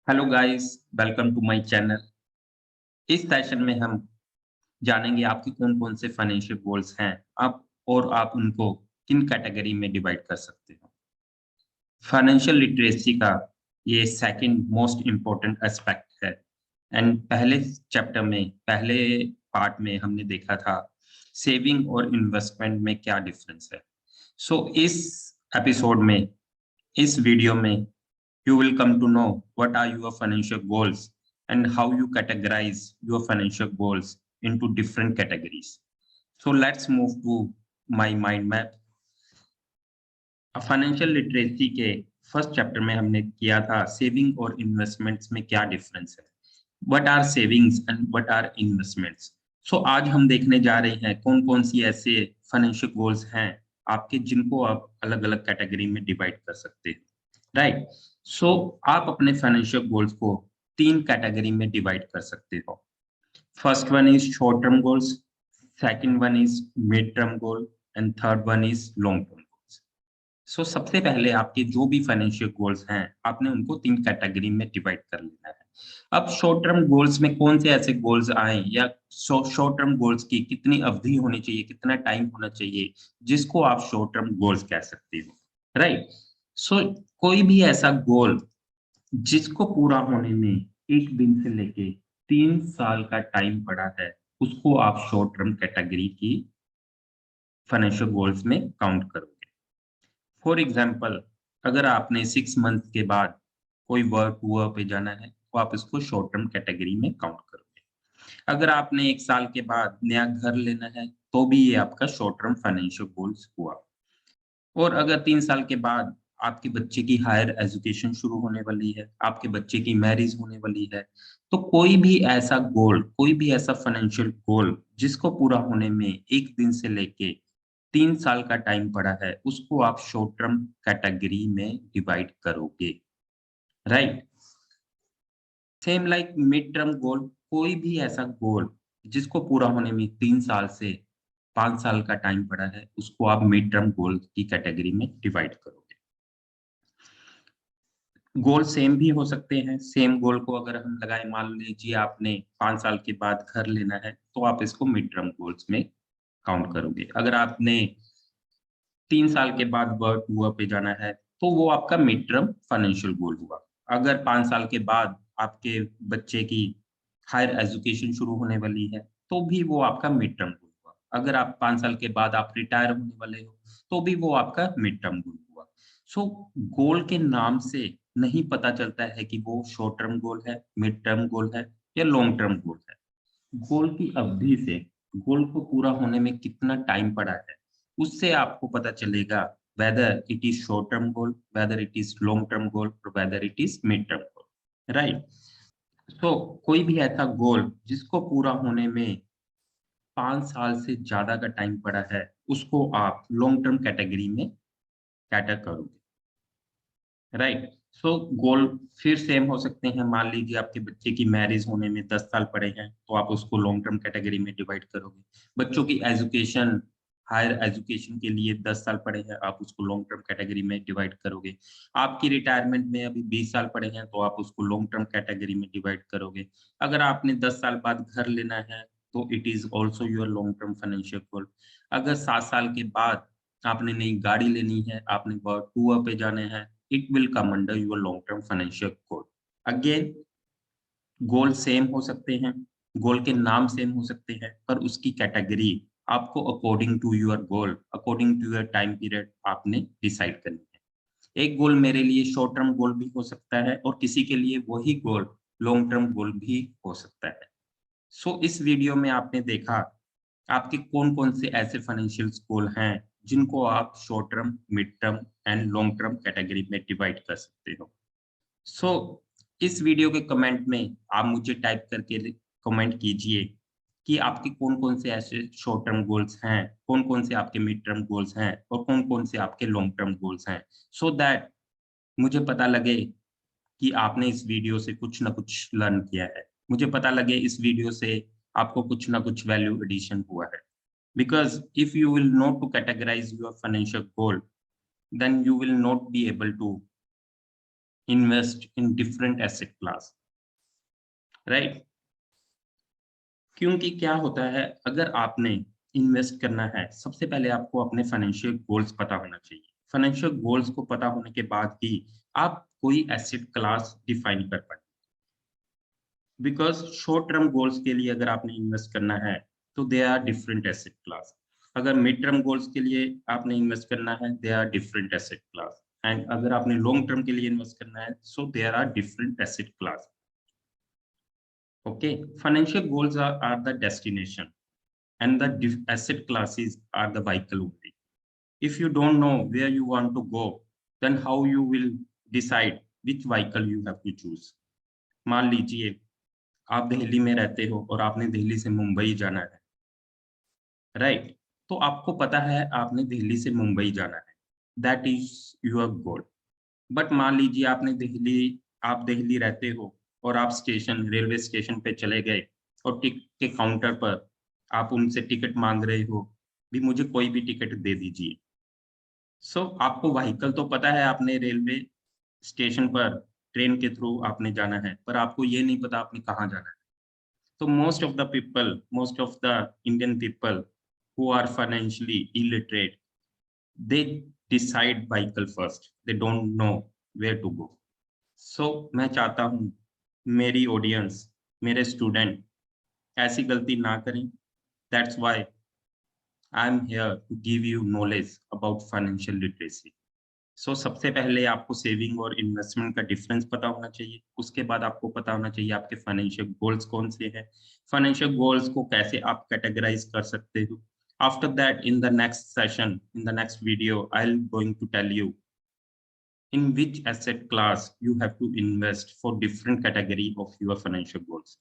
Hello guys, welcome to my channel. इस session में हम जानेंगे आपके कौन-कौन से फाइनेंशियल गोल्स हैं, आप उनको किन कैटेगरी में डिवाइड कर सकते हो। फाइनेंशियल लिटरेसी का ये सेकंड मोस्ट इम्पोर्टेंट एस्पेक्ट है एंड पहले पार्ट में हमने देखा था सेविंग और इन्वेस्टमेंट में क्या डिफरेंस है। इस एपिसोड में, इस वीडियो में you will come to know what are your financial goals and how you categorize your financial goals into different categories. So let's move to my mind map. Financial literacy के first chapter में हमने किया था saving और investments में क्या difference है, what are savings and what are investments. आज हम देखने जा रहे हैं कौन कौन सी ऐसे फाइनेंशियल गोल्स हैं आपके जिनको आप अलग अलग कैटेगरी में डिवाइड कर सकते हैं, राइट। आप अपने फाइनेंशियल गोल्स को तीन कैटेगरी में डिवाइड कर सकते हो। First one is short term goals, second one is mid term goal and third one is long term goals. सबसे पहले आपके जो भी फाइनेंशियल गोल्स हैं आपने उनको तीन कैटेगरी में डिवाइड कर लेना है। अब शॉर्ट टर्म गोल्स में कौन से ऐसे गोल्स आए या शॉर्ट टर्म गोल्स की कितनी अवधि होनी चाहिए, कितना टाइम होना चाहिए जिसको आप शॉर्ट टर्म गोल्स कह सकते हो, राइट। कोई भी ऐसा गोल जिसको पूरा होने में 1 दिन से लेके 3 साल का टाइम पड़ा है, उसको आप शॉर्ट टर्म कैटेगरी की फाइनेंशियल गोल्स में काउंट करोगे। फॉर एग्जाम्पल, अगर आपने 6 मंथ के बाद कोई वर्क टूर पे जाना है, तो आप इसको शॉर्ट टर्म कैटेगरी में काउंट करोगे। अगर आपने 1 साल के बाद नया घर लेना है, तो भी ये आपका शॉर्ट टर्म फाइनेंशियल गोल्स हुआ। और अगर 3 साल के बाद आपके बच्चे की हायर एजुकेशन शुरू होने वाली है, आपके बच्चे की मैरिज होने वाली है, तो कोई भी ऐसा फाइनेंशियल गोल जिसको पूरा होने में 1 दिन से लेके 3 साल का टाइम पड़ा है, उसको आप शॉर्ट टर्म कैटेगरी में डिवाइड करोगे, right. Same like mid term गोल, कोई भी ऐसा गोल जिसको पूरा होने में 3 साल से 5 साल का टाइम पड़ा है, उसको आप मिड टर्म गोल की कैटेगरी में डिवाइड करोगे। गोल सेम भी हो सकते हैं। सेम गोल को अगर हम लगाए, मान लीजिए आपने 5 साल के बाद घर लेना है, तो आप इसको मिड टर्म गोल्स में काउंट करोगे। अगर आपने 3 साल के बाद वर्क टूर पे जाना है, तो वो आपका मिड टर्म फाइनेंशियल गोल हुआ। अगर 5 साल के बाद आपके बच्चे की हायर एजुकेशन शुरू होने वाली है, तो भी वो आपका मिड टर्म गोल हुआ। अगर आप 5 साल के बाद आप रिटायर होने वाले हो, तो भी वो आपका मिड टर्म गोल हुआ। सो गोल के नाम से नहीं पता चलता है कि वो शॉर्ट टर्म गोल है, मिड टर्म गोल है या लॉन्ग टर्म गोल है। गोल की अवधि से, गोल को पूरा होने में कितना टाइम पड़ा है, उससे आपको पता चलेगा whether it is short term goal, whether it is long term goal और whether it is mid term goal, right. कोई भी ऐसा गोल जिसको पूरा होने में 5 साल से ज़्यादा का टाइम पड़ा है, उसको आप लॉन्ग टर्म कैटेगरी में कैटर करोगे, राइट। गोल फिर सेम हो सकते हैं। मान लीजिए आपके बच्चे की मैरिज होने में 10 साल पड़े हैं, तो आप उसको लॉन्ग टर्म कैटेगरी में डिवाइड करोगे। बच्चों की एजुकेशन, हायर एजुकेशन के लिए 10 साल पड़े हैं, आप उसको लॉन्ग टर्म कैटेगरी में डिवाइड करोगे। आपकी रिटायरमेंट में अभी 20 साल पड़े हैं, तो आप उसको लॉन्ग टर्म कैटेगरी में डिवाइड करोगे। अगर आपने 10 साल बाद घर लेना है, तो it is also your long term financial goal. अगर 7 साल के बाद आपने नई गाड़ी लेनी है, आपने वर्क टूर पे जाना है, it will come under your long term financial goal. Again, goal same हो सकते हैं, गोल के नाम सेम हो सकते हैं, पर उसकी कैटेगरी आपको according to your goal, according to your time period आपने डिसाइड करनी है। एक गोल मेरे लिए शॉर्ट टर्म गोल भी हो सकता है और किसी के लिए वही गोल लॉन्ग टर्म गोल भी हो सकता है। इस वीडियो में आपने देखा आपके कौन-कौन से ऐसे फाइनेंशियल गोल हैं जिनको आप short term, mid term and long term category में डिवाइड कर सकते हो। सो इस वीडियो के कमेंट में आप मुझे टाइप करके कमेंट कीजिए कि आपके कौन-कौन से ऐसे शॉर्ट टर्म गोल्स हैं, कौन-कौन से आपके मिड टर्म गोल्स हैं और कौन-कौन से आपके लॉन्ग टर्म गोल्स हैं। दैट मुझे पता लगे कि आपने इस वीडियो से कुछ ना कुछ लर्न किया है। मुझे पता लगे इस वीडियो से आपको कुछ ना कुछ वैल्यू एडिशन हुआ है। Because if you will not to categorize your financial goal, then you will not be able to invest in different asset class, right? क्योंकि क्या होता है, अगर आपने इन्वेस्ट करना है, सबसे पहले आपको अपने फाइनेंशियल गोल्स पता होना चाहिए। फाइनेंशियल गोल्स को पता होने के बाद ही आप कोई एसेट क्लास डिफाइन कर पाएंगे। बिकॉज शॉर्ट टर्म गोल्स के लिए अगर आपने इन्वेस्ट करना है तो they are different asset class. अगर मिड टर्म गोल्स के लिए आपने इन्वेस्ट करना है, they are different asset class. And अगर आपने लॉन्ग टर्म के लिए इन्वेस्ट करना है, so there are different asset class. Okay, financial goals are the destination and the asset classes are the vehicle only. If you don't know where you want to go, then how you will decide which vehicle you have to choose? मान लीजिए आप दिल्ली में रहते हो और आपने दिल्ली से मुंबई जाना है, राइट? तो आपको पता है आपने दिल्ली से मुंबई जाना है, that is your goal. But मान लीजिए आप दिल्ली रहते हो और आप रेलवे स्टेशन पे चले गए और टिकट के काउंटर पर आप उनसे टिकट मांग रहे हो, भी मुझे कोई भी टिकट दे दीजिए। सो आपको व्हीकल तो पता है, आपने रेलवे स्टेशन पर ट्रेन के थ्रू आपने जाना है, पर आपको ये नहीं पता आपने कहाँ जाना है। तो most of the Indian people who are financially illiterate, they decide vehicle first, they don't know where to go. So मैं चाहता हूँ मेरी ऑडियंस, मेरे स्टूडेंट ऐसी गलती ना करें। That's why I am here to give you knowledge about financial literacy. So सबसे पहले आपको सेविंग और इन्वेस्टमेंट का डिफरेंस पता होना चाहिए। उसके बाद आपको पता होना चाहिए आपके फाइनेंशियल गोल्स कौन से हैं, फाइनेंशियल गोल्स को कैसे आप कैटेगराइज कर सकते हो। After that, in the next session, in the next video, I'll going to tell you in which asset class you have to invest for different category of your financial goals.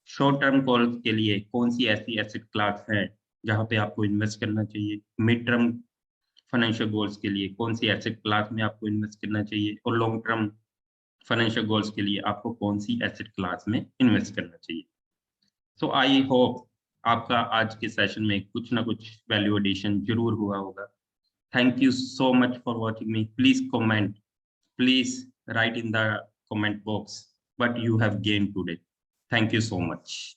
Short term goals के लिए कौन सी ऐसी asset class है जहां पे आपको invest करना चाहिए, मिड टर्म फाइनेंशियल गोल्स के लिए कौन सी एसेट क्लास में आपको इन्वेस्ट करना चाहिए, और लॉन्ग टर्म फाइनेंशियल गोल्स के लिए आपको कौन सी एसेट क्लास में इन्वेस्ट करना चाहिए। सो आई होप आपका आज के सेशन में कुछ ना कुछ वैल्यू एडिशन जरूर हुआ होगा। Thank you so much for watching me. Please comment, please write in the comment box what you have gained today. Thank you so much.